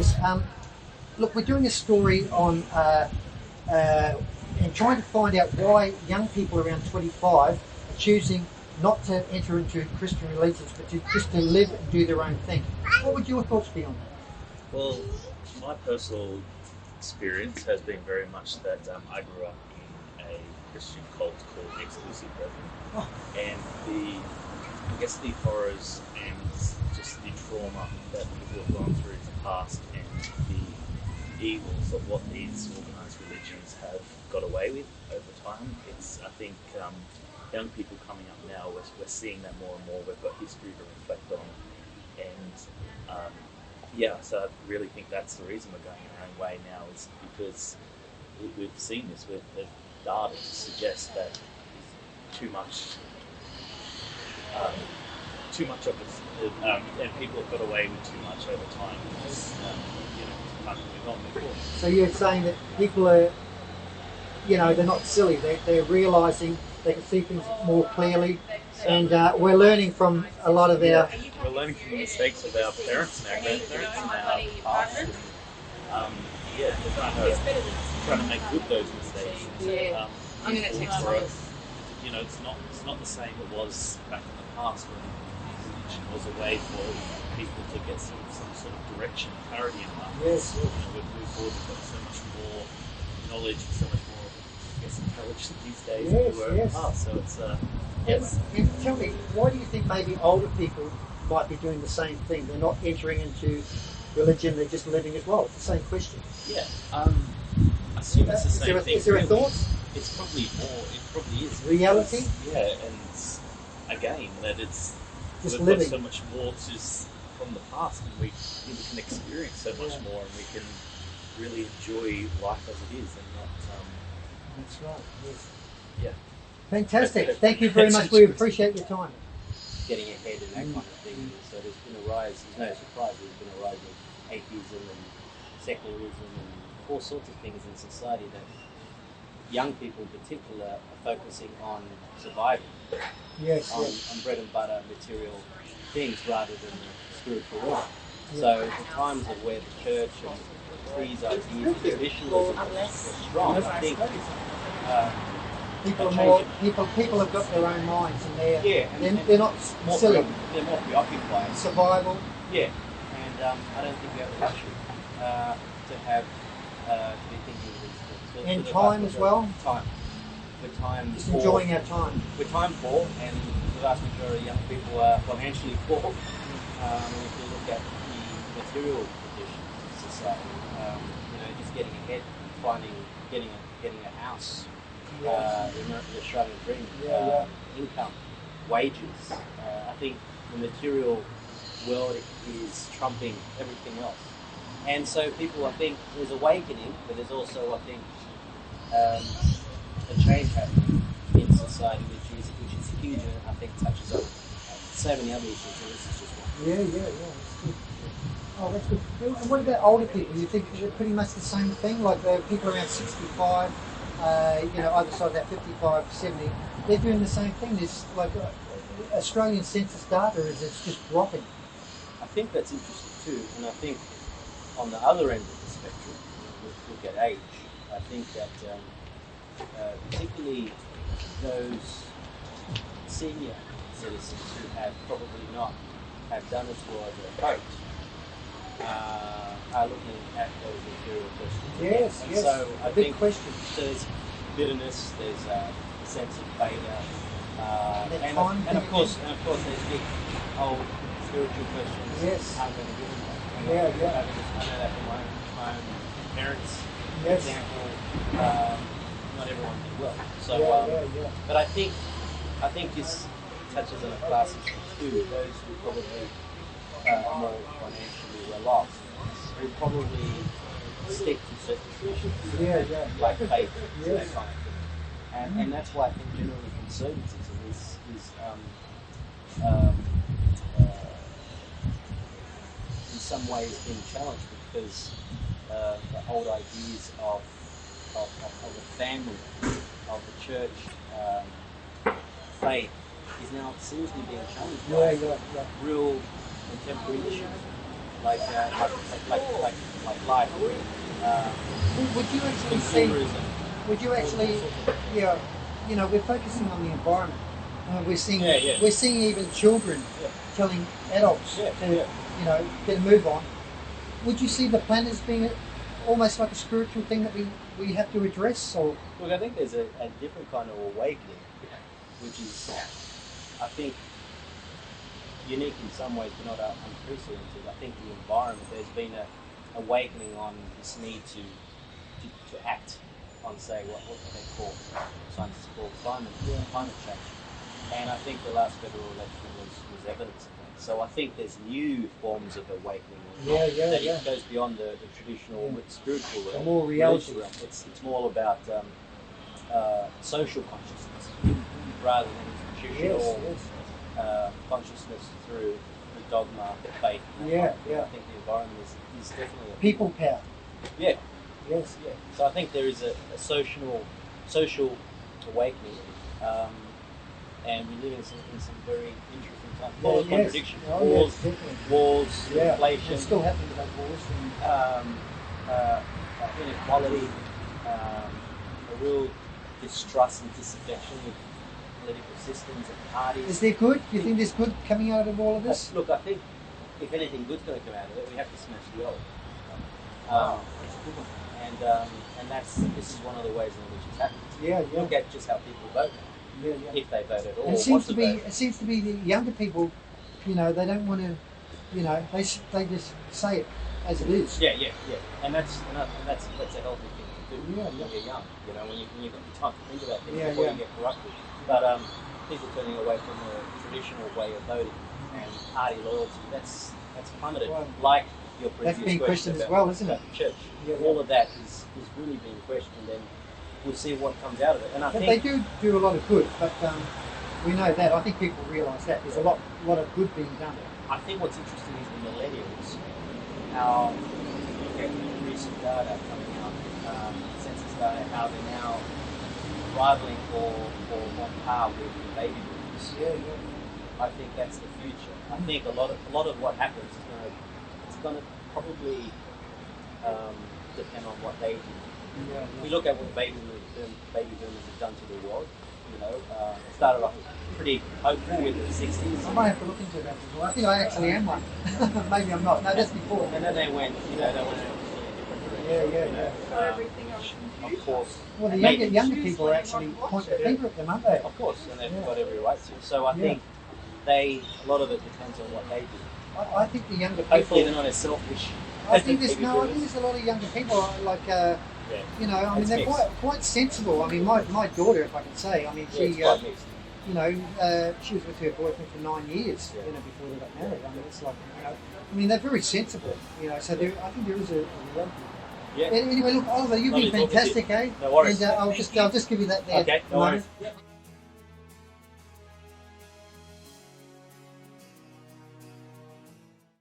this. Look, we're doing a story on and trying to find out why young people around 25 are choosing not to enter into Christian religions, but just to live and do their own thing. What would your thoughts be on that? Well, my personal experience has been very much that I grew up in a Christian cult called Exclusive Brethren, and the horrors and just the trauma that people have gone through in the past and the evils of what these organised religions have got away with over time. I think young people coming up now, we're seeing that more and more. We've got history to reflect on, and so I really think that's the reason we're going our own way now, is because we've seen this with the data to suggest that too much of it, and people have got away with too much over time. Time to move on before. So you're saying that people are, they're not silly. They're realising they can see things more clearly, and we're learning from a lot of our. We're learning from the mistakes of our parents and our grandparents and our past. And, we're trying to make good those mistakes. It's not the same it was back in the past when religion was a way for people to get some sort of direction, clarity in life. Yes. We've moved forward. We've got so much more knowledge, so much more, intelligence these days than we were in the past. So it's yes. And tell me, why do you think maybe older people might be doing the same thing? They're not entering into religion; they're just living as well. It's the same question. Yeah. I assume it's the same thing. Is there a thought? It's probably more. It probably is reality. And again, that it's just we've living. got so much more from the past, and we can experience so much more, and we can really enjoy life as it is, and not. That's right. Yes. Yeah. Fantastic. Thank you very much. We appreciate your time. Getting ahead and that kind of thing. So there's been a rise. There's no surprise. There's been a rise of atheism and secularism and all sorts of things in society that young people in particular are focusing on survival. Yes. On bread and butter material things rather than the spiritual realm. So the times of where the church and these ideas of traditionalism are strong, I think people have got their own minds, and they're not more silly. They're more preoccupied. Survival. Yeah, and I don't think we have the luxury to have to be thinking of these things. And time as well. Time. We're time. Just enjoying our time. We're time poor, and the vast majority of young people are financially poor. If you look at the material conditions of society, just getting ahead, getting a house, the Australian dream, income, wages. I think the material world is trumping everything else, and so people, I think, there's awakening, but there's also, I think, a change happening in society, which is huge, and I think touches on so many other issues. So this is just one. Yeah. That's good. Oh, that's good. And what about older people? You think they're pretty much the same thing? Like the people around 65, either side of that 55, 70, they're doing the same thing. There's like Australian census data it's just dropping. I think that's interesting too, and I think on the other end of the spectrum, look at age. I think that particularly those senior citizens who have probably not have done as well as they hoped are looking at those material questions. Yes. So I big think question. there's bitterness, there's a sense of failure, and of course there's big old spiritual questions. Yes. How I'm going to give them that. I know that from my own parents, for example. Not everyone did well. So, but I think this touches on a class of two. Those who probably are more financially well off will probably stick to certain traditions, like faith, that kind of thing. And that's why I think generally conservatism is in some ways being challenged, because the old ideas of the family, of the church, faith, is now seriously being challenged by real contemporary issues. like life, Would you actually see? consumerism. Would you actually? Yeah. You know, we're focusing on the environment. We're seeing. Yeah. We're seeing even children Yeah. telling adults Yeah, to, yeah. you know, get a move on. Would you see the planet as being almost like a spiritual thing that we have to address, or? Look, I think there's a different kind of awakening, which is, I think, unique in some ways, but not unprecedented. I think the environment, there's been a awakening on this need to act on, say, what they call, scientists call climate change. And I think the last federal election was evidence of that. So I think there's new forms of awakening. It goes beyond the traditional spiritual realm. More reality. Realm. It's more about social consciousness rather than institutional consciousness through the dogma, the faith. I think the environment is definitely People power. Yeah. Yes. Yeah. So I think there is a social awakening, and we live in some very interesting times. Full of contradictions, wars, inflation. It's still happening with those wars. Inequality, a real distrust and disaffection with political systems and parties. Is there good? Do you think there's good coming out of all of this? Look, I think if anything good's going to come out of it, we have to smash the old. That's a good one. And this is one of the ways in which it's happening. Yeah. Look at just how people vote now. If they vote at all. And it seems to be the younger people, you know, they don't want to, you know, they just say it as it is. Yeah. And that's a healthy thing to do when you're young. You know, when you've got the time to think about things before you get corrupted. But people turning away from the traditional way of voting and party loyalty, that's plummeted. Well, like your previous that's being question questioned as about, well, isn't it? about the church. Yeah. All of that is really being questioned, and we'll see what comes out of it. And I But think they do a lot of good, but we know that. I think people realise that there's a lot of good being done. I think what's interesting is the millennials, how you look at recent data coming out, census data, how they're now rivaling or on par with the baby boomers. Yeah. I think that's the future. I think a lot of what happens is going to probably depend on what they do. Yeah. We look at what the baby boomers have done to the world. You know, it started off pretty hopeful with the 60s. I might have to look into that as well. I think I actually am one. Maybe I'm not. No, that's before. And then they went in a different direction. Of course. Well, the younger people are actually pointing the finger at them, aren't they? Of course, and they've got every right to. So I think a lot of it depends on what they do. I think the younger people. Hopefully, they're not as selfish. I think there's a lot of younger people like. You know, I mean, they're quite sensible. I mean, my daughter, if I can say, I mean, she, you know, she was with her boyfriend for 9 years, you know, before they got married. I mean, it's like, you know, I mean, they're very sensible, you know. So I think there is a reality. Yeah. Anyway, look, Oliver, you've been fantastic, eh? No worries. And I'll just give you that there. Okay, no worries. Moment.